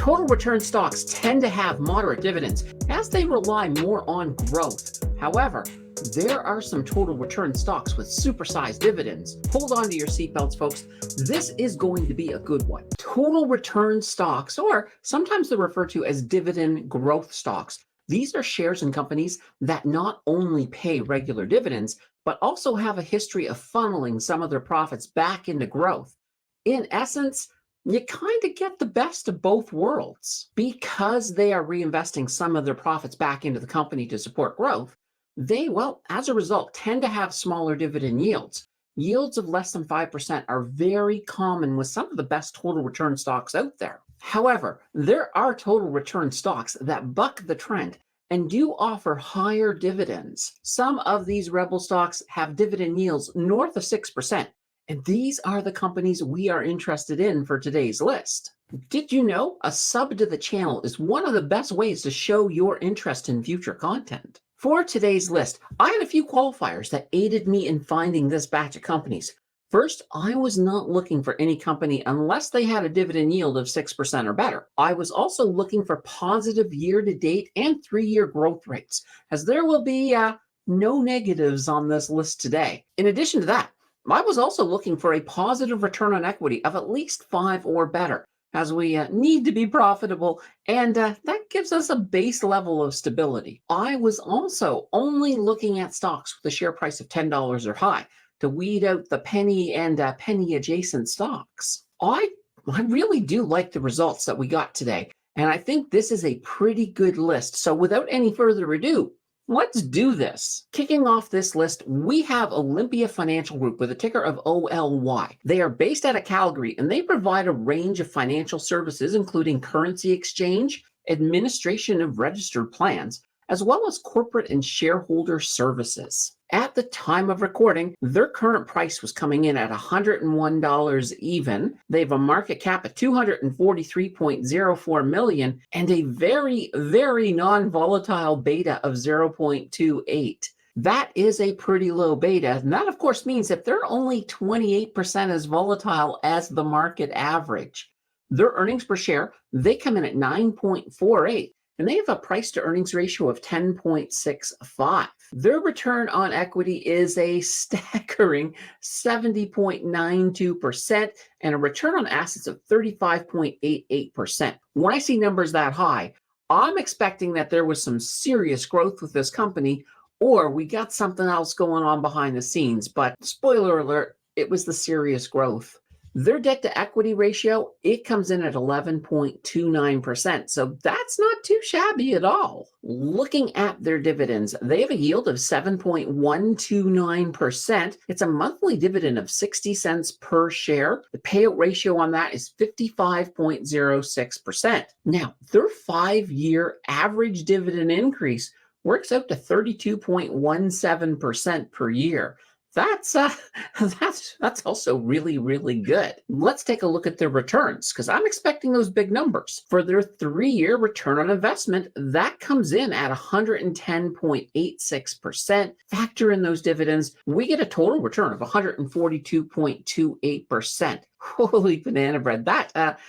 Total return stocks tend to have moderate dividends as they rely more on growth. However, there are some total return stocks with supersized dividends. Hold on to your seatbelts, folks. This is going to be a good one. Total return stocks, or sometimes they're referred to as dividend growth stocks. These are shares in companies that not only pay regular dividends, but also have a history of funneling some of their profits back into growth. In essence, you kind of get the best of both worlds. Because they are reinvesting some of their profits back into the company to support growth, they, well, as a result, tend to have smaller dividend yields. Yields of less than 5% are very common with some of the best total return stocks out there. However, there are total return stocks that buck the trend and do offer higher dividends. Some of these rebel stocks have dividend yields north of 6%. And these are the companies we are interested in for today's list. Did you know a sub to the channel is one of the best ways to show your interest in future content? For today's list, I had a few qualifiers that aided me in finding this batch of companies. First, I was not looking for any company unless they had a dividend yield of 6% or better. I was also looking for positive year-to-date and 3-year growth rates, as there will be no negatives on this list today. In addition to that, I was also looking for a positive return on equity of at least 5 or better, as we need to be profitable, and that gives us a base level of stability. I was also only looking at stocks with a share price of $10 or high to weed out the penny and penny adjacent stocks. I really do like the results that we got today, and I think this is a pretty good list. So without any further ado, let's do this. Kicking off this list, we have Olympia Financial Group with a ticker of OLY. They are based out of Calgary, and they provide a range of financial services, including currency exchange, administration of registered plans, as well as corporate and shareholder services. At the time of recording, their current price was coming in at $101 even. They have a market cap of $243.04 million and a very, very non-volatile beta of 0.28. That is a pretty low beta. And that, of course, means if they're only 28% as volatile as the market average. Their earnings per share, they come in at 9.48. And they have a price to earnings ratio of 10.65. Their return on equity is a staggering 70.92% and a return on assets of 35.88%. When I see numbers that high, I'm expecting that there was some serious growth with this company, or we got something else going on behind the scenes. But spoiler alert, it was the serious growth. Their debt to equity ratio, it comes in at 11.29%. So that's not too shabby at all. Looking at their dividends, they have a yield of 7.129%. It's a monthly dividend of 60 cents per share. The payout ratio on that is 55.06%. Now, their 5-year average dividend increase works out to 32.17% per year. That's also really, really good. Let's take a look at their returns, because I'm expecting those big numbers. For their 3-year return on investment, that comes in at 110.86%. Factor in those dividends, we get a total return of 142.28%. Holy banana bread. That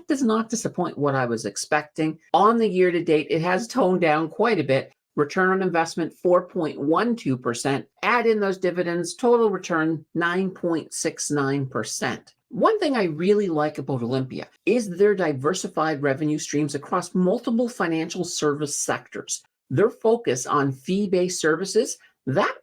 does not disappoint what I was expecting. On the year to date, it has toned down quite a bit. Return on investment, 4.12%. Add in those dividends, total return, 9.69%. One thing I really like about Olympia is their diversified revenue streams across multiple financial service sectors. Their focus on fee-based services, that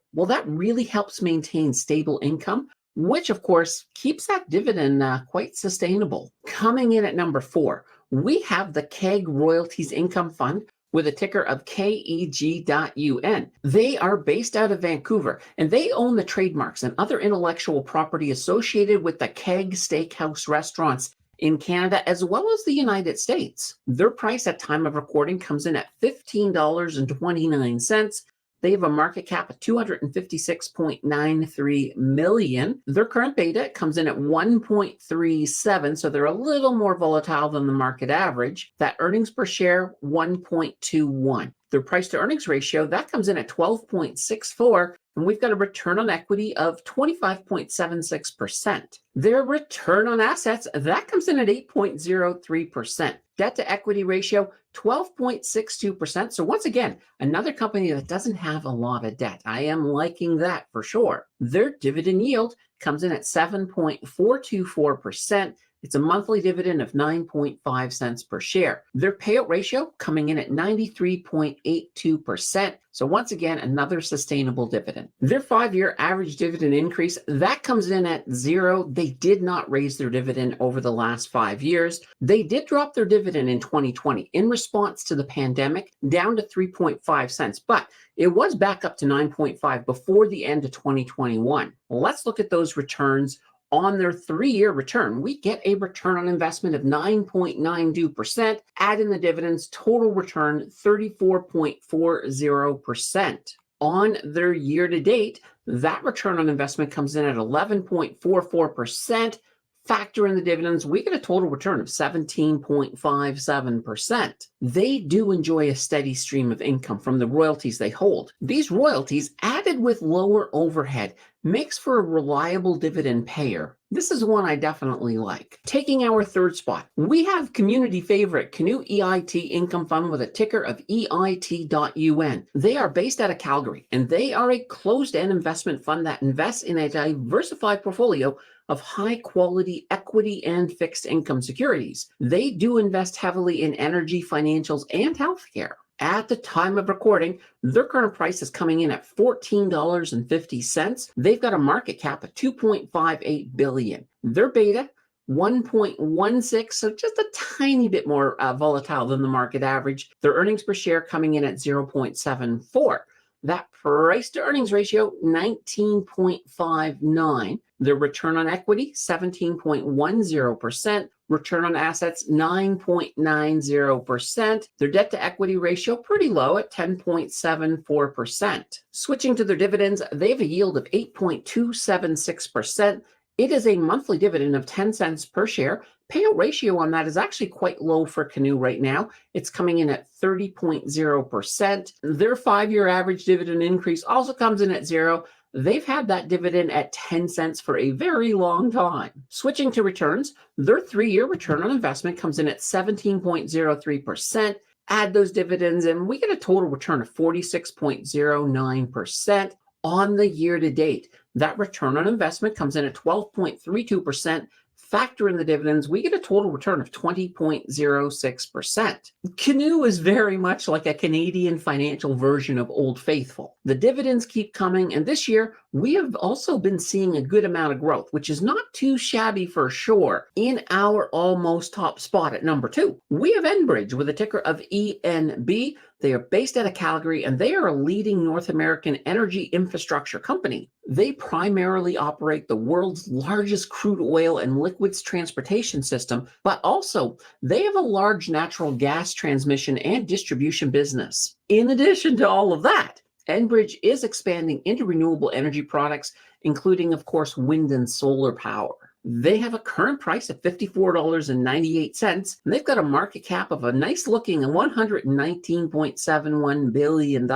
really helps maintain stable income, which of course keeps that dividend quite sustainable. Coming in at number 4, we have the KEG Royalties Income Fund, with a ticker of KEG.UN. They are based out of Vancouver, and they own the trademarks and other intellectual property associated with the KEG Steakhouse restaurants in Canada as well as the United States. Their price at time of recording comes in at $15.29. They have a market cap of $256.93 million. Their current beta comes in at 1.37, so they're a little more volatile than the market average. That earnings per share, 1.21. Their price to earnings ratio, that comes in at 12.64, and we've got a return on equity of 25.76%. Their return on assets, that comes in at 8.03%. Debt to equity ratio, 12.62%. So once again, another company that doesn't have a lot of debt. I am liking that for sure. Their dividend yield comes in at 7.424%. It's a monthly dividend of 9.5 cents per share. Their payout ratio coming in at 93.82%. So once again, another sustainable dividend. Their 5-year average dividend increase, that comes in at 0. They did not raise their dividend over the last 5 years. They did drop their dividend in 2020 in response to the pandemic down to 3.5 cents, but it was back up to 9.5 before the end of 2021. Let's look at those returns. On their 3-year return, we get a return on investment of 9.92%. Add in the dividends, total return 34.40%. On their year to date, that return on investment comes in at 11.44%. Factor in the dividends, we get a total return of 17.57%. They do enjoy a steady stream of income from the royalties they hold. These royalties, added with lower overhead, makes for a reliable dividend payer. This is one I definitely like. Taking our third spot, we have community favorite Canoe EIT Income Fund with a ticker of EIT.UN. They are based out of Calgary, and they are a closed-end investment fund that invests in a diversified portfolio of high-quality equity and fixed income securities. They do invest heavily in energy, financials, and healthcare. At the time of recording, their current price is coming in at $14.50. They've got a market cap of $2.58 billion. Their beta, 1.16, so just a tiny bit more volatile than the market average. Their earnings per share coming in at 0.74. That price to earnings ratio, 19.59. Their return on equity, 17.10%. Return on assets, 9.90%. Their debt to equity ratio, pretty low at 10.74%. Switching to their dividends, they have a yield of 8.276%. It is a monthly dividend of 10 cents per share. Payout ratio on that is actually quite low for Canoe right now. It's coming in at 30.0%. Their 5-year average dividend increase also comes in at 0. They've had that dividend at 10 cents for a very long time. Switching to returns, their 3-year return on investment comes in at 17.03%. Add those dividends and we get a total return of 46.09%. On the year to date, that return on investment comes in at 12.32%. Factor in the dividends, we get a total return of 20.06%. Canoe is very much like a Canadian financial version of Old Faithful. The dividends keep coming, and this year we have also been seeing a good amount of growth, which is not too shabby for sure. In our almost top spot at number 2, we have Enbridge with a ticker of ENB. They are based out of Calgary, and they are a leading North American energy infrastructure company. They primarily operate the world's largest crude oil and liquids transportation system, but also they have a large natural gas transmission and distribution business. In addition to all of that, Enbridge is expanding into renewable energy products, including, of course, wind and solar power. They have a current price of $54.98, and they've got a market cap of a nice looking $119.71 billion.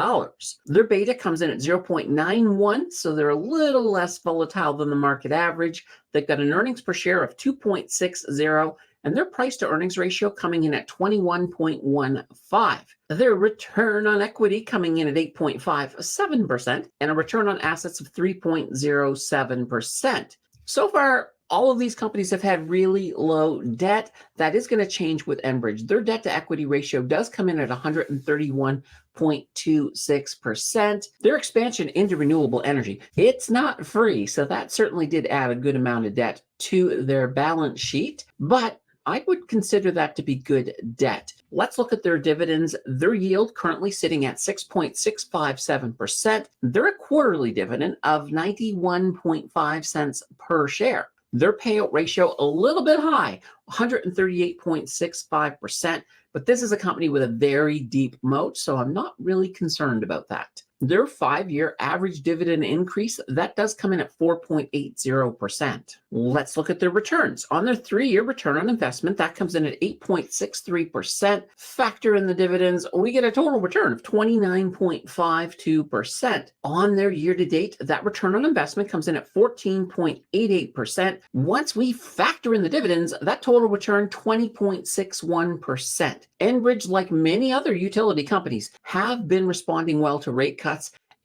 Their beta comes in at 0.91, so they're a little less volatile than the market average. They've got an earnings per share of 2.60, and their price to earnings ratio coming in at 21.15. Their return on equity coming in at 8.57% and a return on assets of 3.07%. So far, all of these companies have had really low debt. That is going to change with Enbridge. Their debt to equity ratio does come in at 131.26%. Their expansion into renewable energy, it's not free, so that certainly did add a good amount of debt to their balance sheet, but I would consider that to be good debt. Let's look at their dividends. Their yield currently sitting at 6.657%. They're a quarterly dividend of 91.5 cents per share. Their payout ratio a little bit high, 138.65%. But this is a company with a very deep moat, so I'm not really concerned about that. Their 5-year average dividend increase, that does come in at 4.80%. Let's look at their returns. On their 3-year return on investment, that comes in at 8.63%. Factor in the dividends, we get a total return of 29.52%. On their year-to-date, that return on investment comes in at 14.88%. Once we factor in the dividends, that total return 20.61%. Enbridge, like many other utility companies, have been responding well to rate cuts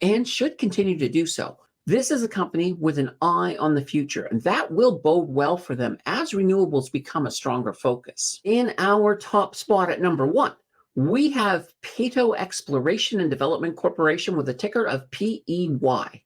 and should continue to do so. This is a company with an eye on the future, and that will bode well for them as renewables become a stronger focus. In our top spot at number 1, we have Peyto Exploration and Development Corporation with a ticker of PEY.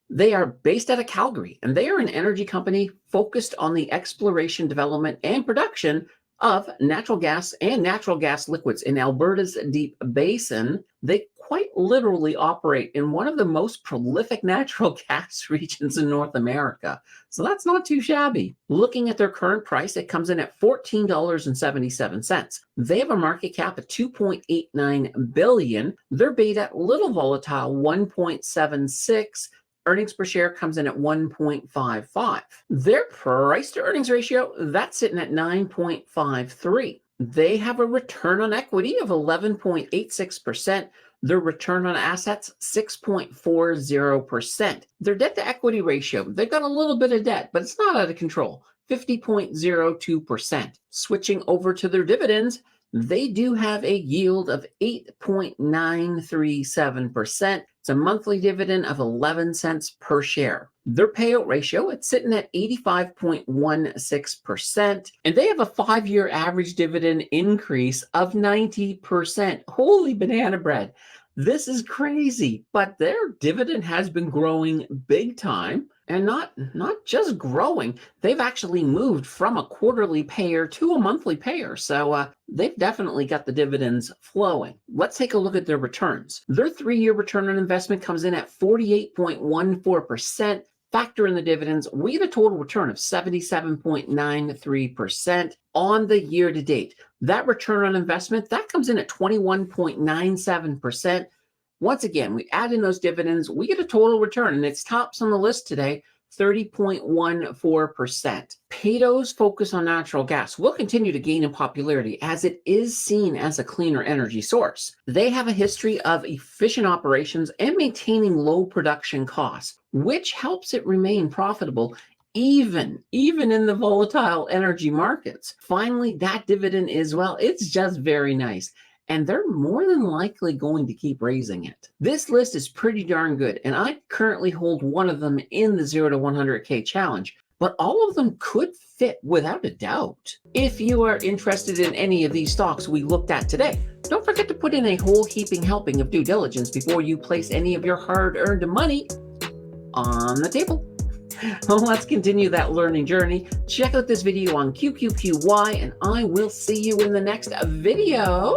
They are based out of Calgary, and they are an energy company focused on the exploration, development, and production of natural gas and natural gas liquids in Alberta's Deep Basin. They quite literally operate in one of the most prolific natural gas regions in North America. So that's not too shabby. Looking at their current price, it comes in at $14.77. They have a market cap of $2.89 billion. Their beta, little volatile, 1.76. Earnings per share comes in at 1.55. Their price to earnings ratio, that's sitting at 9.53. They have a return on equity of 11.86%. Their return on assets, 6.40%. Their debt to equity ratio, they've got a little bit of debt, but it's not out of control, 50.02%. Switching over to their dividends, they do have a yield of 8.937%. It's a monthly dividend of 11 cents per share. Their payout ratio, it's sitting at 85.16%. And they have a 5-year average dividend increase of 90%. Holy banana bread. This is crazy, but their dividend has been growing big time. And not just growing, they've actually moved from a quarterly payer to a monthly payer. So they've definitely got the dividends flowing. Let's take a look at their returns. Their 3-year return on investment comes in at 48.14%. Factor in the dividends, we get a total return of 77.93% on the year to date. That return on investment, that comes in at 21.97%. Once again, we add in those dividends, we get a total return, and it's tops on the list today, 30.14%. Peyto's focus on natural gas will continue to gain in popularity as it is seen as a cleaner energy source. They have a history of efficient operations and maintaining low production costs, which helps it remain profitable even in the volatile energy markets. Finally, that dividend is, well, it's just very nice. And they're more than likely going to keep raising it. This list is pretty darn good, and I currently hold one of them in the 0 to 100K challenge, but all of them could fit without a doubt. If you are interested in any of these stocks we looked at today, don't forget to put in a whole heaping helping of due diligence before you place any of your hard-earned money on the table. Well, let's continue that learning journey. Check out this video on QQQY, and I will see you in the next video.